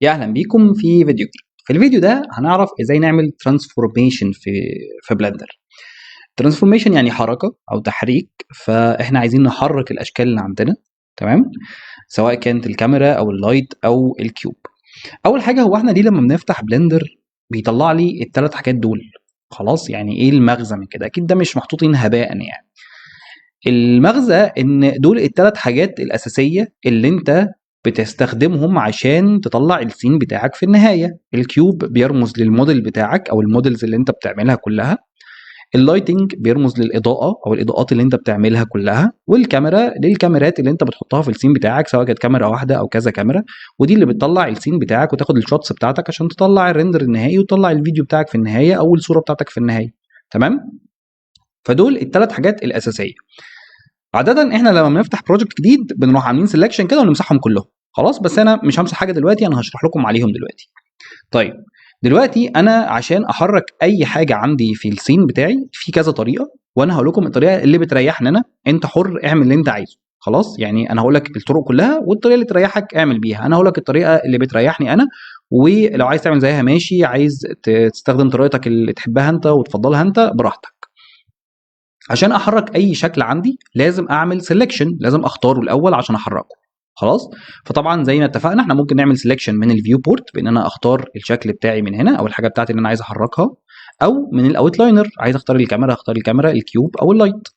يا اهلا بيكم في فيديو جديد. في الفيديو ده هنعرف ازاي نعمل ترانسفورميشن في بلندر. ترانسفورميشن يعني حركه او تحريك، فاحنا عايزين نحرك الاشكال اللي عندنا. تمام، سواء كانت الكاميرا او اللايت او الكيوب. اول حاجه، هو احنا ليه لما بنفتح بلندر بيطلع لي الثلاث حاجات دول؟ خلاص، يعني ايه المغزى من كده؟ اكيد ده مش محطوطين هباء يعني. المغزى ان دول الثلاث حاجات الاساسيه اللي انت بتستخدمهم عشان تطلع السين بتاعك في النهايه. الكيوب بيرمز للموديل بتاعك او الموديلز اللي انت بتعملها كلها. اللايتنج بيرمز للاضاءه او الاضاءات اللي انت بتعملها كلها. والكاميرا للكاميرات اللي انت بتحطها في السين بتاعك، سواء كانت كاميرا واحده او كذا كاميرا. ودي اللي بتطلع السين بتاعك وتاخد الشوتس بتاعتك عشان تطلع الريندر النهائي وتطلع الفيديو بتاعك في النهايه او الصوره بتاعتك في النهايه. تمام، فدول الثلاث حاجات الاساسيه. عادة احنا لما بنفتح بروجكت جديد بنروح عاملين سelection كده ونمسحهم كلهم. خلاص، بس انا مش همسح حاجه دلوقتي، انا هشرح لكم عليهم دلوقتي. طيب، دلوقتي انا عشان احرك اي حاجه عندي في السين بتاعي في كذا طريقه، وانا هقول لكم الطريقه اللي بتريحني انا. انت حر، اعمل اللي انت عايزه. خلاص، يعني انا هقول لك الطرق كلها، والطريقه اللي تريحك اعمل بيها. انا هقول لك الطريقه اللي بتريحني انا، ولو عايز تعمل زيها ماشي، عايز تستخدم طريقتك اللي تحبها انت وتفضلها انت براحتك. عشان احرك اي شكل عندي لازم اعمل سيلكشن، لازم اختاره الاول عشان احركه. خلاص، فطبعا زي ما اتفقنا احنا ممكن نعمل سيلكشن من الفيو بورت بان انا اختار الشكل بتاعي من هنا او الحاجه بتاعتي اللي انا عايز احركها، او من الاوتلاينر عايز اختار الكاميرا، اختار الكاميرا، الكيوب او اللايت.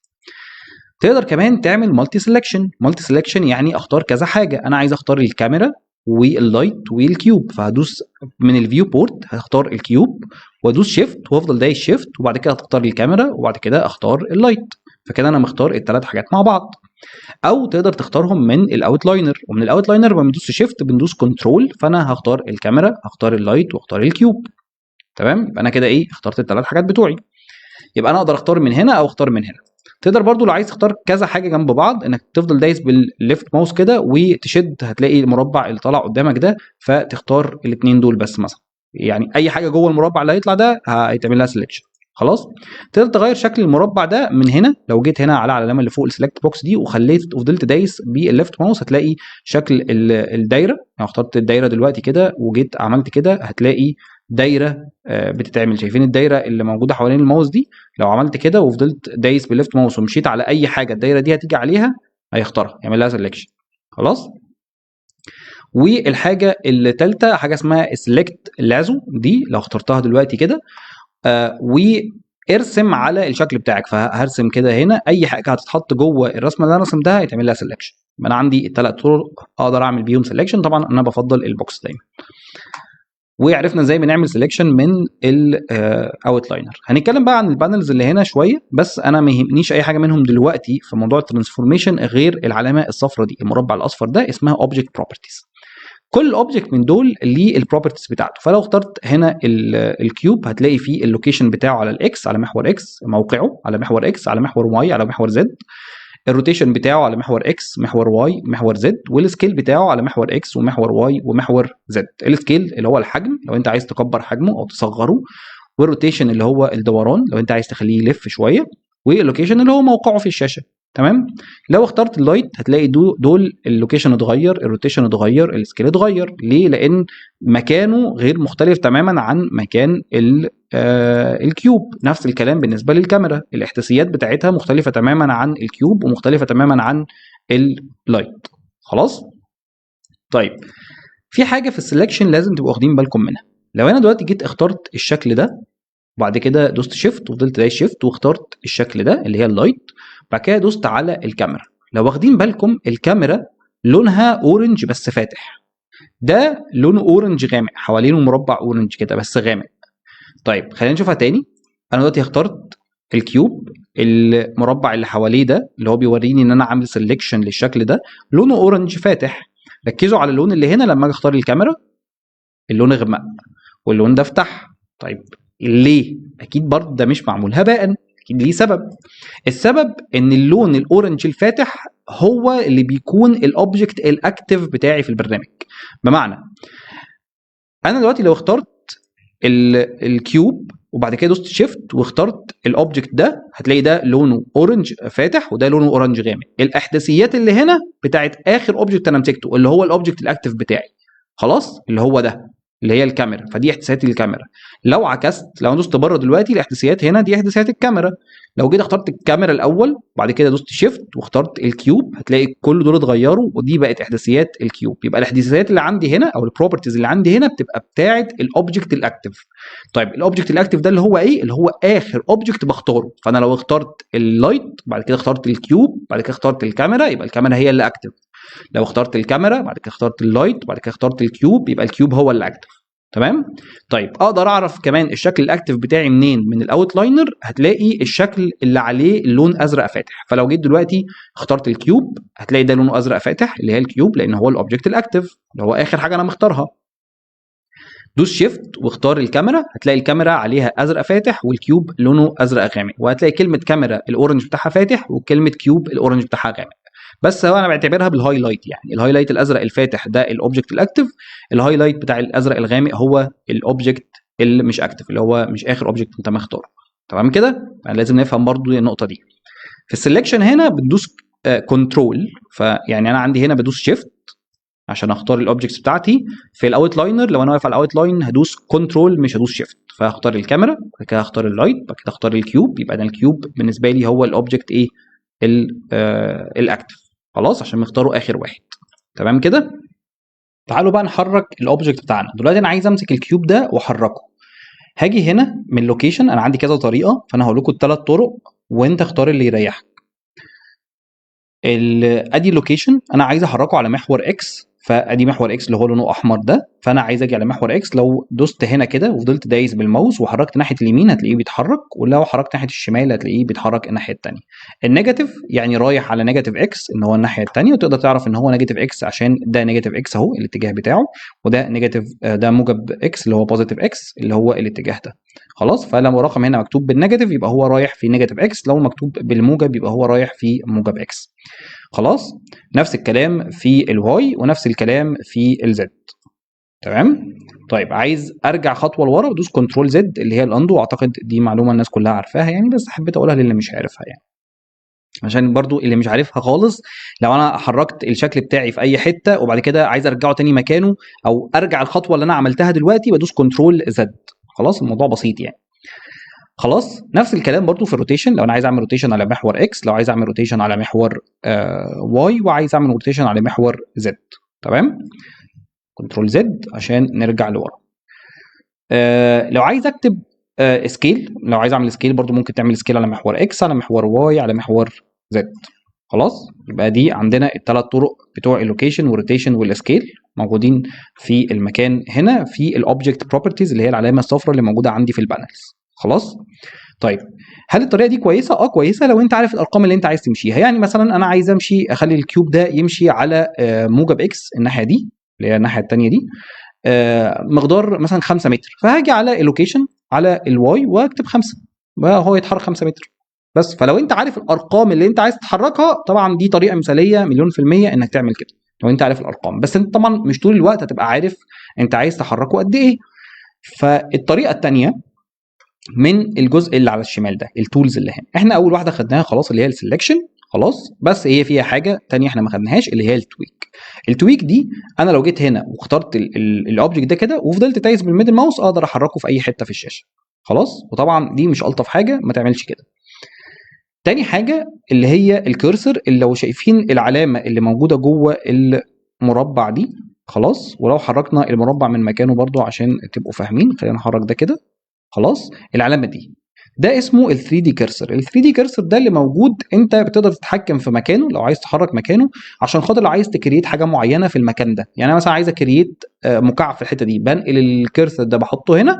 تقدر كمان تعمل مالتي سيلكشن. مالتي سيلكشن يعني اختار كذا حاجه، انا عايز اختار الكاميرا واللايت والكيوب، فهدوس من الفيو بورت هختار الكيوب وادوس شيفت وافضل دايس شيفت، وبعد كده هتختار الكاميرا وبعد كده اختار اللايت. فكده انا مختار الثلاث حاجات مع بعض. او تقدر تختارهم من الاوتلاينر، ومن الاوتلاينر ما بندوس شيفت بندوس كنترول، فانا هختار الكاميرا هختار اللايت واختار الكيوب. تمام، يبقى انا كده ايه، اخترت الثلاث حاجات بتوعي. يبقى انا اقدر اختار من هنا او اختار من هنا. تقدر برضو لو عايز تختار كذا حاجه جنب بعض انك تفضل دايس بالليفت ماوس كده وتشد، هتلاقي المربع اللي طالع قدامك ده، فتختار الاثنين دول بس مثلا. يعني اي حاجه جوه المربع اللي هيطلع ده هيتعمل لها سelection. خلاص، تقدر تغير شكل المربع ده من هنا. لو جيت هنا على العلامه اللي فوق السلكت بوكس دي وخليت وفضلت دايس بالليفت ماوس، هتلاقي شكل الدايره. يعني اخترت الدايره دلوقتي كده وجيت عملت كده، هتلاقي دايره بتتعمل. شايفين الدايره اللي موجوده حوالين الماوس دي؟ لو عملت كده وفضلت دايس بالليفت ماوس ومشيت على اي حاجه الدايره دي هتيجي عليها، هيختارها يعمل لها سelection. خلاص، والحاجه الثالثه حاجه اسمها سيلكت لازو. دي لو اخترتها دلوقتي كده وارسم على الشكل بتاعك، فهرسم كده هنا اي حاجه هتتحط جوه الرسمه اللي انا رسمتها هيتعمل لها سelection. انا عندي الثلاث طرق اقدر اعمل بيهم سelection. طبعا انا بفضل البوكس دايما. وعرفنا ازاي بنعمل سelection من الاوتلاينر. هنتكلم بقى عن البانلز اللي هنا شويه، بس انا ما يهمنيش اي حاجه منهم دلوقتي في موضوع الترانسفورميشن غير العلامه الصفراء دي، المربع الاصفر ده اسمها اوبجكت بروبرتيز. كل اوبجكت من دول ليه البروبرتيز بتاعته. فلو اخترت هنا الكيوب هتلاقي فيه اللوكيشن بتاعه على الاكس، على محور اكس، موقعه على محور اكس، على محور واي، على محور زد. الروتيشن بتاعه على محور اكس، محور واي، محور زد. والسكيل بتاعه على محور اكس ومحور واي ومحور زد. السكيل اللي هو الحجم لو انت عايز تكبر حجمه او تصغره، والروتيشن اللي هو الدوران لو انت عايز تخليه يلف شويه، واللوكيشن اللي هو موقعه في الشاشه. تمام، لو اخترت اللايت هتلاقي دول اللوكيشن اتغير، الروتيشن اتغير، السكيل اتغير. ليه؟ لان مكانه غير مختلف تماما عن مكان الكيوب. نفس الكلام بالنسبه للكاميرا، الاحداثيات بتاعتها مختلفه تماما عن الكيوب ومختلفه تماما عن اللايت. خلاص، طيب، في حاجه في السلكشن لازم تبقوا واخدين بالكم منها. لو انا دلوقتي جيت اخترت الشكل ده وبعد كده دوست شيفت وفضلت دايس شيفت واخترت الشكل ده اللي هي اللايت، بعد كده دوست على الكاميرا، لو واخدين بالكم الكاميرا لونها اورنج بس فاتح، ده لونه اورنج غامق، حوالينه مربع اورنج كده بس غامق. طيب خلينا نشوفها تاني. انا دلوقتي اخترت الكيوب، المربع اللي حواليه ده اللي هو بيوريني ان انا عامل سيلكشن للشكل ده لونه اورنج فاتح. ركزوا على اللون اللي هنا لما اجي اختار الكاميرا، اللون غمق واللون ده افتح. طيب ليه؟ اكيد برضه ده مش معمول هباء، اكيد ليه سبب. السبب ان اللون الاورنج الفاتح هو اللي بيكون الاوبجكت الاكتف بتاعي في البرنامج. بمعنى انا دلوقتي لو اخترت الكيوب وبعد كده دوست شيفت واخترت الاوبجكت ده، هتلاقي ده لونه اورنج فاتح وده لونه اورنج غامق. الاحداثيات اللي هنا بتاعت اخر اوبجكت انا مسكته اللي هو الاوبجكت الاكتف بتاعي. خلاص اللي هو ده اللي هي الكاميرا، فدي احداثيات الكاميرا. لو عكست، لو انا دوست بره دلوقتي الاحداثيات هنا دي احداثيات الكاميرا. لو جيت اخترت الكاميرا الاول وبعد كده دوست شيفت واخترت الكيوب هتلاقي كل دول اتغيروا ودي بقت احداثيات الكيوب. يبقى الاحداثيات اللي عندي هنا او البروبرتيز اللي عندي هنا بتبقى بتاعه الاوبجكت الاكتف. طيب الاوبجكت الاكتف ده اللي هو ايه؟ اللي هو اخر اوبجكت بختاره. فانا لو اخترت اللايت بعد كده اخترت الكيوب بعد كده اخترت الكاميرا يبقى الكاميرا هي اللي اكتف. لو اخترت الكاميرا بعد كده اخترت اللايت بعد كده اخترت الكيوب يبقى الكيوب هو اللي اكتف. تمام. طيب اقدر اعرف كمان الشكل الاكتف بتاعي منين؟ من الاوت لاينر هتلاقي الشكل اللي عليه اللون ازرق فاتح. فلو جيت دلوقتي اخترت الكيوب هتلاقي ده لونه ازرق فاتح اللي هي الكيوب لان هو الاوبجكت الاكتف اللي هو اخر حاجه انا مختارها. دوس شيفت واختار الكاميرا هتلاقي الكاميرا عليها ازرق فاتح والكيوب لونه ازرق غامق، وهتلاقي كلمه كاميرا الاورنج بتاعها فاتح وكلمه كيوب الاورنج بتاعها غامق. بس هو انا بعتبرها بالهايلايت، يعني الهايلايت الازرق الفاتح ده الاوبجكت الاكتف، الهايلايت بتاع الازرق الغامق هو الاوبجكت اللي مش اكتف اللي هو مش اخر اوبجكت انت مختاره. تمام كده؟ يعني لازم نفهم برضو النقطه دي. في السلكشن هنا بتدوس كنترول، فيعني انا عندي هنا بدوس شيفت عشان اختار الاوبجكتس بتاعتي. في الاوت لاينر لو انا واقف على الاوت لاين هدوس كنترول مش هدوس شيفت، فهختار الكاميرا بعد كده هختار اللايت بعد كده هختار الكيوب. يبقى ده الكيوب بالنسبه لي هو الاوبجكت ايه؟ الاكتف. خلاص عشان مختاره اخر واحد. تمام كده؟ تعالوا بقى نحرك الاوبجكت بتاعنا. دلوقتي انا عايز امسك الكيوب ده واحركه. هاجي هنا من لوكيشن، انا عندي كذا طريقه فانا هقول لكم الثلاث طرق وانت اختار اللي يريحك. ادي اللوكيشن انا عايز احركه على محور اكس، فادي محور اكس اللي هو لونه احمر ده، فانا عايز اجي على محور اكس. لو دوست هنا كده وفضلت دايس بالماوس وحركت ناحيه اليمين هتلاقيه بيتحرك، ولو حركت ناحيه الشمال هتلاقيه بيتحرك الناحيه الثانيه. النيجاتيف يعني رايح على نيجاتيف اكس ان هو الناحيه الثانيه، وتقدر تعرف ان هو نيجاتيف اكس عشان ده نيجاتيف اكس اهو الاتجاه بتاعه، وده نيجاتيف ده موجب اكس اللي هو بوزيتيف اكس اللي هو الاتجاه ده. خلاص، فلما رقم هنا مكتوب بالنيجاتيف يبقى هو رايح في نيجاتيف اكس، لو مكتوب بالموجب يبقى هو رايح في موجب اكس. خلاص، نفس الكلام في الواي ونفس الكلام في الزد. تمام. طيب عايز ارجع خطوه لورا ودوس كنترول زد اللي هي الاندو، واعتقد دي معلومه الناس كلها عارفاها يعني، بس حبيت اقولها للي مش عارفها يعني، عشان برضو اللي مش عارفها خالص. لو انا حركت الشكل بتاعي في اي حته وبعد كده عايز ارجعه تاني مكانه او ارجع الخطوه اللي انا عملتها دلوقتي بدوس كنترول زد. خلاص الموضوع بسيط يعني. خلاص، نفس الكلام برضو في الروتيشن. لو انا عايز اعمل روتيشن على محور اكس، لو عايز اعمل روتيشن على محور واي، وعايز اعمل روتيشن على محور زد. تمام. كنترول زد عشان نرجع لورا. لو عايز اكتب سكيل، لو عايز اعمل سكيل برضو ممكن تعمل سكيل على محور اكس على محور واي على محور زد. خلاص، يبقى دي عندنا الثلاث طرق بتوع اللوكيشن والروتيشن والسكيل موجودين في المكان هنا في الاوبجكت بروبرتيز اللي هي العلامه الصفراء اللي موجوده عندي في البانلز. خلاص. طيب هل الطريقه دي كويسه؟ كويسه لو انت عارف الارقام اللي انت عايز تمشيها. يعني مثلا انا عايز امشي اخلي الكيوب ده يمشي على موجب اكس الناحيه دي اللي هي الناحيه الثانيه دي، مقدار مثلا 5 متر، فهاجي على اللوكيشن على الواي واكتب 5 وهو يتحرك 5 متر بس. فلو انت عارف الارقام اللي انت عايز تحركها طبعا دي طريقه مثاليه مليون في الميه انك تعمل كده لو انت عارف الارقام، بس انت طبعا مش طول الوقت هتبقى عارف انت عايز تحركه قد ايه. فالطريقه الثانيه من الجزء اللي على الشمال ده، التولز اللي هنا، احنا اول واحده خدناها خلاص اللي هي السلكشن. خلاص، بس هي فيها حاجه تانية احنا ما خدناهاش اللي هي التويك. التويك دي انا لو جيت هنا واخترت الاوبجكت ده كده وفضلت تايز بالميدل ماوس اقدر احركه في اي حته في الشاشه. خلاص، وطبعا دي مش الطف حاجه، ما تعملش كده. تاني حاجه اللي هي الكيرسر، اللي لو شايفين العلامه اللي موجوده جوه المربع دي. خلاص، ولو حركنا المربع من مكانه برضو عشان تبقوا فاهمين، خلينا نحرك ده كده. خلاص، العلامه دي ده اسمه ال 3 دي كيرسر. ال 3 دي كيرسر ده اللي موجود انت بتقدر تتحكم في مكانه لو عايز تحرك مكانه، عشان خاطر لو عايز تكريت حاجه معينه في المكان ده. يعني انا مثلا عايز اكريت مكعب في الحته دي، بنقل الكيرسر ده بحطه هنا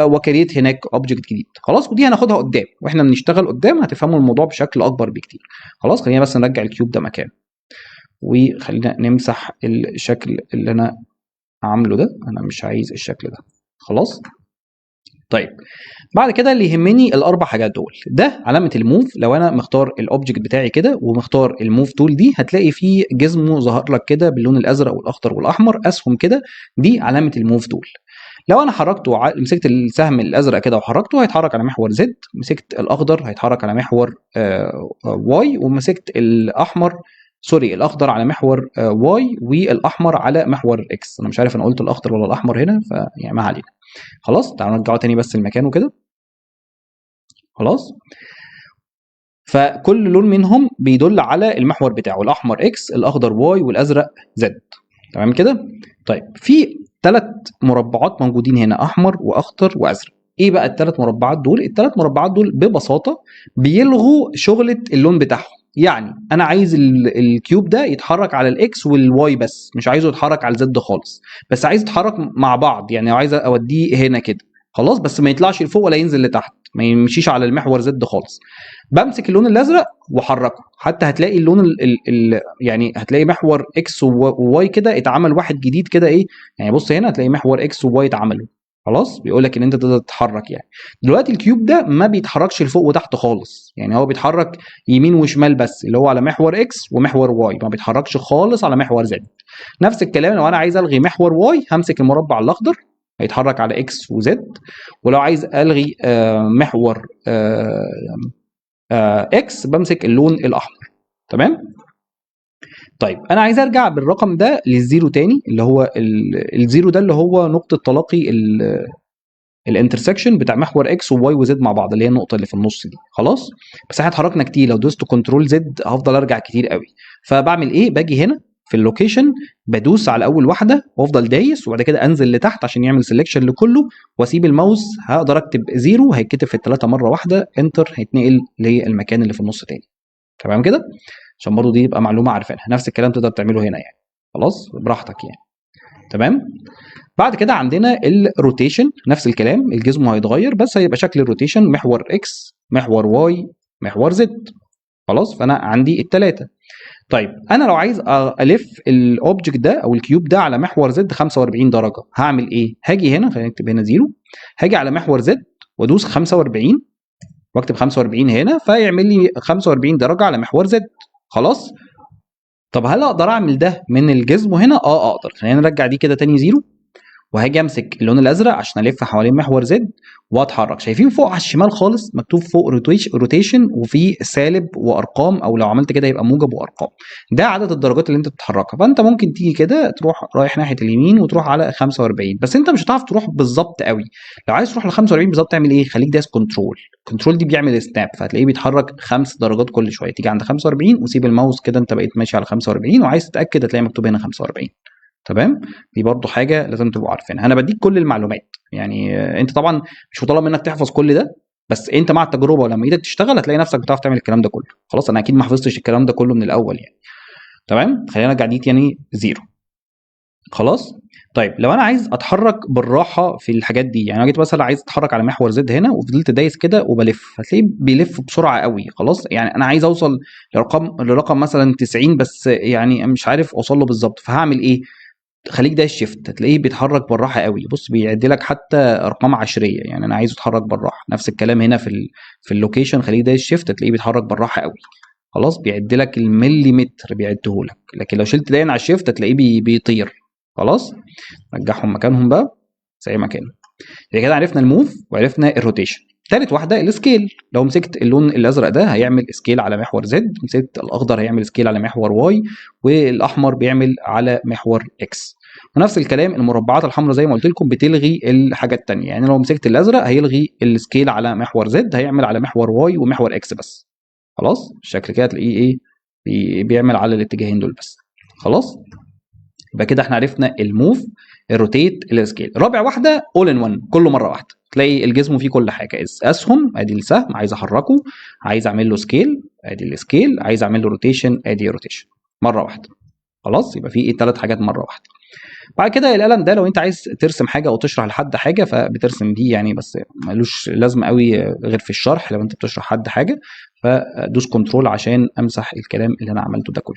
وكريت هناك اوبجكت جديد. خلاص، ودي هناخدها قدام واحنا بنشتغل قدام هتفهموا الموضوع بشكل اكبر بكتير. خلاص، خلينا بس نرجع الكيوب ده مكانه وخلينا نمسح الشكل اللي انا عامله ده، انا مش عايز الشكل ده. خلاص. طيب بعد كده اللي يهمني الاربع حاجات دول. ده علامه الموف، لو انا مختار الاوبجكت بتاعي كده ومختار الموف تول دي هتلاقي فيه جزمه ظهر لك كده باللون الازرق والاخضر والاحمر اسهم كده، دي علامه الموف تول. لو انا حركته مسكت السهم الازرق كده وحركته هيتحرك على محور زد، مسكت الاخضر هيتحرك على محور واي، ومسكت الاحمر سوري الاخضر على محور واي والاحمر على محور اكس. انا مش عارف انا قلت الاخضر ولا الاحمر هنا، فيعني ما علينا. خلاص تعالوا نرجعه تاني بس لمكانه كده. خلاص، فكل لون منهم بيدل على المحور بتاعه، الاحمر اكس، الاخضر واي، والازرق زد. تمام كده؟ طيب في 3 مربعات موجودين هنا، احمر واخضر وازرق. ايه بقى الثلاث مربعات دول؟ الثلاث مربعات دول ببساطه بيلغوا شغله اللون بتاعهم. يعني انا عايز الكيوب ده يتحرك على الاكس والواي بس، مش عايزه يتحرك على الزد خالص، بس عايز يتحرك مع بعض، يعني عايز اوديه هنا كده. خلاص، بس ما يطلعش لفوق ولا ينزل لتحت، ما يمشيش على المحور زد خالص. بمسك اللون الازرق واحركه، حتى هتلاقي اللون يعني هتلاقي محور اكس وواي كده اتعمل واحد جديد كده. ايه يعني؟ بص هنا هتلاقي محور اكس وواي اتعملوا. خلاص، بيقول لك ان انت تقدر تتحرك يعني. دلوقتي الكيوب ده ما بيتحركش لفوق وتحت خالص، يعني هو بيتحرك يمين وشمال بس، اللي هو على محور اكس ومحور واي، ما بيتحركش خالص على محور زد. نفس الكلام لو انا عايز الغي محور واي، همسك المربع الاخضر هيتحرك على اكس وزد. ولو عايز الغي محور اكس، بمسك اللون الاحمر. تمام. طيب انا عايز ارجع بالرقم ده للزيرو تاني، اللي هو الزيرو ده اللي هو نقطه تلاقي الانترسكشن بتاع محور اكس وواي وزد مع بعض، اللي هي النقطه اللي في النص دي. خلاص، بس احنا اتحركنا كتير، لو دوست كنترول زد هفضل ارجع كتير قوي. فبعمل ايه؟ باجي هنا في اللوكيشن، بدوس على اول واحده وافضل دايس، وبعد كده انزل لتحت عشان يعمل سيلكشن لكله، واسيب الماوس. هقدر اكتب زيرو هيتكتب في الثلاثه مره واحده، انتر هيتنقل للمكان اللي في النص تاني. تمام كده؟ عشان برضه دي يبقى معلومه عارفينها. نفس الكلام تقدر تعمله هنا يعني. خلاص براحتك يعني. تمام. بعد كده عندنا الروتيشن، نفس الكلام، الجزم هيتغير بس هيبقى شكل الروتيشن محور اكس، محور واي، محور زد. خلاص، فانا عندي الثلاثه. طيب انا لو عايز الف الاوبجكت ده او الكيوب ده على محور زد 45 درجه، هعمل ايه؟ هاجي هنا، خلينا نكتب هنا زيرو، هاجي على محور زد وادوس 45 واكتب 45 هنا، فيعمل لي 45 درجه على محور زد. خلاص. طب هل اقدر اعمل ده من الجزم هنا؟ اقدر. خلينا نرجع دي كده تاني زيرو، وهاجي امسك اللون الازرق عشان الف حوالين محور زد واتحرك. شايفين فوق على الشمال خالص مكتوب فوق روتيشن وفي سالب وارقام، او لو عملت كده يبقى موجب وارقام. ده عدد الدرجات اللي انت بتتحركها. فانت ممكن تيجي كده تروح رايح ناحيه اليمين وتروح على 45، بس انت مش هتعرف تروح بالظبط قوي. لو عايز تروح ل 45 بالظبط تعمل ايه؟ خليك دايس كنترول. كنترول دي بيعمل سناب، فهتلاقيه بيتحرك 5 درجات كل شويه. تيجي عند 45 وسيب الماوس كده، انت بقيت ماشي على 45، وعايز تتاكد هتلاقي مكتوب هنا 45. تمام. دي برضو حاجه لازم تبقوا عارفينها. انا بديك كل المعلومات يعني. انت طبعا مش مطالب منك تحفظ كل ده، بس انت مع التجربه ولما ايدك تشتغل هتلاقي نفسك بتعرف تعمل الكلام ده كله. خلاص، انا اكيد ما حفظتش الكلام ده كله من الاول يعني. تمام. خلينا نرجع دي تاني زيرو. خلاص. طيب لو انا عايز اتحرك بالراحه في الحاجات دي، يعني انا جيت مثلا عايز اتحرك على محور زد هنا وفضلت دايس كده وبلف، هتلاقيه بيلف بسرعه قوي. خلاص، يعني انا عايز اوصل لرقم مثلا 90، بس يعني مش عارف اوصل له بالظبط، فهعمل ايه؟ خليك دايس شيفت، هتلاقيه بيتحرك بالراحه قوي. بص بيعد لك حتى ارقام عشريه، يعني انا عايزه يتحرك بالراحه. نفس الكلام هنا في اللوكيشن، خليك دايس شيفت هتلاقيه بيتحرك بالراحه قوي. خلاص، بيعد لك المليمتر بيعده لك، لكن لو شلت داين على الشيفت هتلاقيه بيطير. خلاص، رجعهم مكانهم بقى زي ما كانوا. يبقى كده عرفنا الموف وعرفنا الروتيشن. تالت واحده السكيل. لو مسكت اللون الازرق ده هيعمل سكيل على محور زد، مسكت الاخضر هيعمل سكيل على محور واي، والاحمر بيعمل على محور اكس. ونفس الكلام المربعات الحمراء زي ما قلت لكم بتلغي الحاجه الثانيه. يعني لو مسكت الازرق هيلغي السكيل على محور زد، هيعمل على محور واي ومحور اكس بس. خلاص، الشكل كده تلاقيه ايه؟ بيعمل على الاتجاهين دول بس. خلاص، يبقى كده احنا عرفنا الموف، الروتيت، السكيل. رابع واحده اول ان وان، كله مره واحده. تلاقي الجسم فيه كل حاجه، اسهم ادي السهم عايز احركه، عايز اعمل له سكيل ادي السكيل، عايز اعمل له روتيشن ادي روتيشن، مره واحده. خلاص، يبقى فيه 3 حاجات مره واحده. بعد كده القلم ده لو انت عايز ترسم حاجه او تشرح لحد حاجه فبترسم بيه يعني، بس ملوش لازمه قوي غير في الشرح لو انت بتشرح حد حاجه. فدوس كنترول عشان امسح الكلام اللي انا عملته ده كله.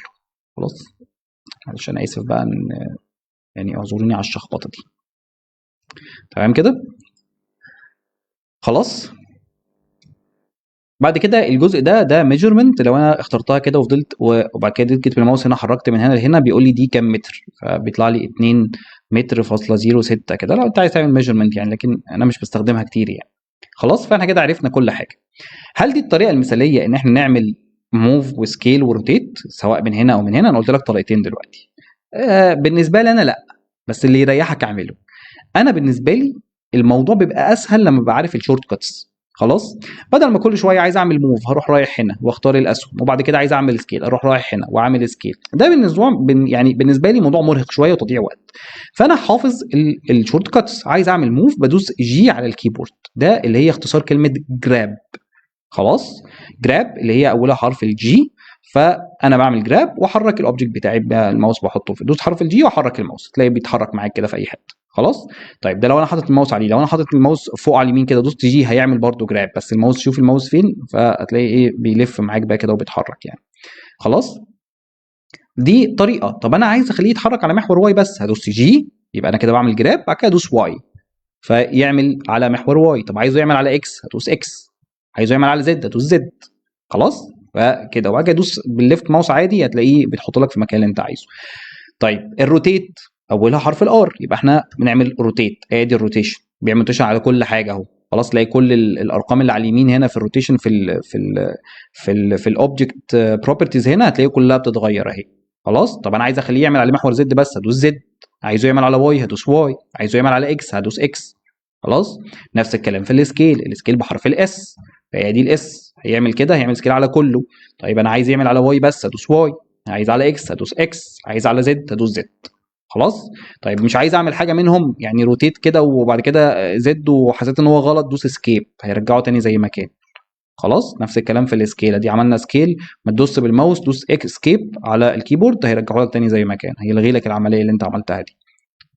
خلاص، معلش انا اسف بقى يعني اعذروني على الشخبطه دي. تمام كده. خلاص، بعد كده الجزء ده ميجرمنت. لو انا اخترتها كده وفضلت وبعد كده جيت بالماوس هنا حركت من هنا لهنا، بيقول لي دي كام متر، فبيطلع لي 2 متر فاصلة 06 كده لو انت عايز تعمل ميجرمنت يعني، لكن انا مش بستخدمها كتير يعني. خلاص، فاحنا كده عرفنا كل حاجه. هل دي الطريقه المثاليه ان احنا نعمل موف وسكيل وروتيت سواء من هنا او من هنا. انا قلت لك طريقتين دلوقتي. بالنسبه لي انا لا، بس اللي يريحك اعمله. انا بالنسبه لي الموضوع بيبقى اسهل لما ببقى عارف الشورت كاتس. خلاص، بدل ما كل شويه عايز اعمل موف هروح رايح هنا واختار الاسهم، وبعد كده عايز اعمل سكيل اروح رايح هنا واعمل سكيل. ده يعني بالنسبه لي موضوع مرهق شويه وتضييع وقت. فانا حافظ الشورت كاتس. عايز اعمل موف بدوس جي على الكيبورد، ده اللي هي اختصار كلمه جراب. خلاص، جراب اللي هي اولها حرف الجي. فانا بعمل جراب واحرك الاوبجكت بتاعي بالماوس، بحطه في دوس حرف الجي واحرك الماوس تلاقيه بيتحرك معاك كده في اي حته. خلاص. طيب ده لو انا حاطط الماوس عليه. لو انا حاطط الماوس فوق على اليمين كده دوست جي هيعمل برده جراب، بس الماوس شوف الماوس فين فهتلاقي ايه بيلف معاك بقى كده وبيتحرك يعني. خلاص، دي طريقه. طب انا عايز اخليه يتحرك على محور واي بس، هدوس جي يبقى انا كده بعمل جراب، بعد كده ادوس واي فيعمل على محور واي. طب عايزه يعمل على اكس هدوس اكس، عايزه يعمل على زد هدوس زد. خلاص، فكده وبعد كده ادوس بالليفت ماوس عادي هتلاقيه بتحط لك في المكان اللي انت عايزه. طيب الروتيت اولها حرف الار، يبقى احنا بنعمل روتيت. ادي الروتيشن بيعمل روتيشن على كل حاجه اهو. خلاص، تلاقي كل الارقام اللي على اليمين هنا في الروتيشن في الاوبجكت بروبرتيز هنا هتلاقيه كلها بتتغير اهي. خلاص. طب انا عايز اخليه يعمل على محور زد بس هدوس زد، عايزه يعمل على واي هدوس واي، عايزه يعمل على اكس هدوس اكس. خلاص. نفس الكلام في السكيل بحرف الاس، فهي دي الاس هيعمل كده، هيعمل سكيل على كله. طيب انا عايز يعمل على واي بس هدوس واي، عايز على اكس هدوس اكس، عايز على زد هدوس زد. خلاص. طيب مش عايز اعمل حاجه منهم يعني روتيت كده وبعد كده زد وحسيت ان هو غلط دوس اسكيب هيرجعه تاني زي ما كان. خلاص. نفس الكلام في السكيل دي عملنا سكيل، ما تدوس بالماوس دوس اسكيب على الكيبورد هيرجعه لك تاني زي ما كان، هيلغي لك العمليه اللي انت عملتها دي.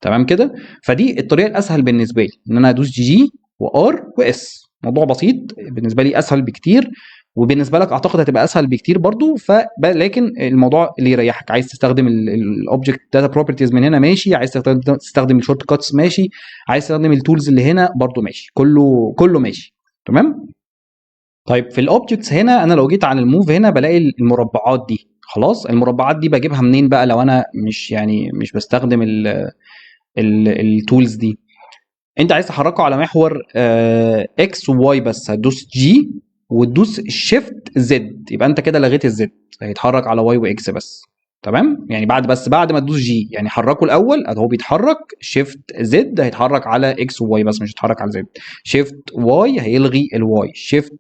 تمام كده. فدي الطريقه الاسهل بالنسبه لي، ان انا ادوس جي وار واس. موضوع بسيط بالنسبه لي، اسهل بكتير، وبالنسبه لك اعتقد هتبقى اسهل بكتير برضو. لكن الموضوع اللي يريحك، عايز تستخدم الاوبجكت داتا بروبرتيز من هنا ماشي، عايز تستخدم الشورت كاتس ماشي، عايز تستخدم التولز اللي هنا برضو ماشي، كله ماشي. تمام. طيب في الاوبجكتس هنا انا لو جيت على الموف هنا بلاقي المربعات دي. خلاص، المربعات دي بجيبها منين بقى لو انا مش بستخدم التولز دي؟ انت عايز تحركه على محور اكس وواي بس هتدوس جي وتدوس شيفت زد، يبقى انت كده لغيت الزد، هيتحرك على واي واكس بس. تمام. يعني بعد ما تدوس جي يعني حركه الاول هو بيتحرك، شيفت زد هيتحرك على اكس وواي بس مش هيتحرك على زد، شيفت واي هيلغي الواي، شيفت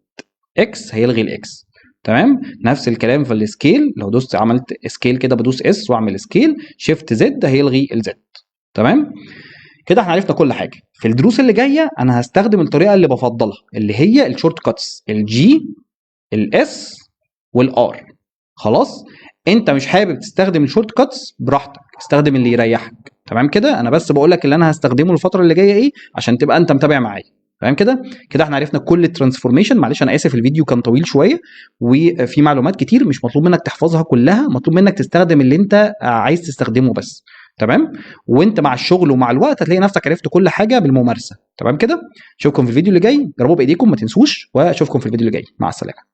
اكس هيلغي الاكس. تمام. نفس الكلام في السكيل، لو دوست عملت سكيل كده بدوس اس واعمل سكيل، شيفت زد هيلغي الزد. تمام. كده احنا عرفنا كل حاجه. في الدروس اللي جايه انا هستخدم الطريقه اللي بفضلها اللي هي الشورت كاتس، الجي الاس والار. خلاص. انت مش حابب تستخدم الشورت كاتس براحتك، استخدم اللي يريحك. تمام كده. انا بس بقول لك اللي انا هستخدمه الفتره اللي جايه ايه عشان تبقى انت متابع معايا. تمام كده. كده احنا عرفنا كل الترانسفورميشن. معلش انا اسف الفيديو كان طويل شويه وفي معلومات كتير، مش مطلوب منك تحفظها كلها، مطلوب منك تستخدم اللي انت عايز تستخدمه بس. تمام. وانت مع الشغل ومع الوقت هتلاقي نفسك عرفت كل حاجه بالممارسه. تمام كده. اشوفكم في الفيديو اللي جاي، جربوا بايديكم ما تنسوش، واشوفكم في الفيديو اللي جاي. مع السلامه.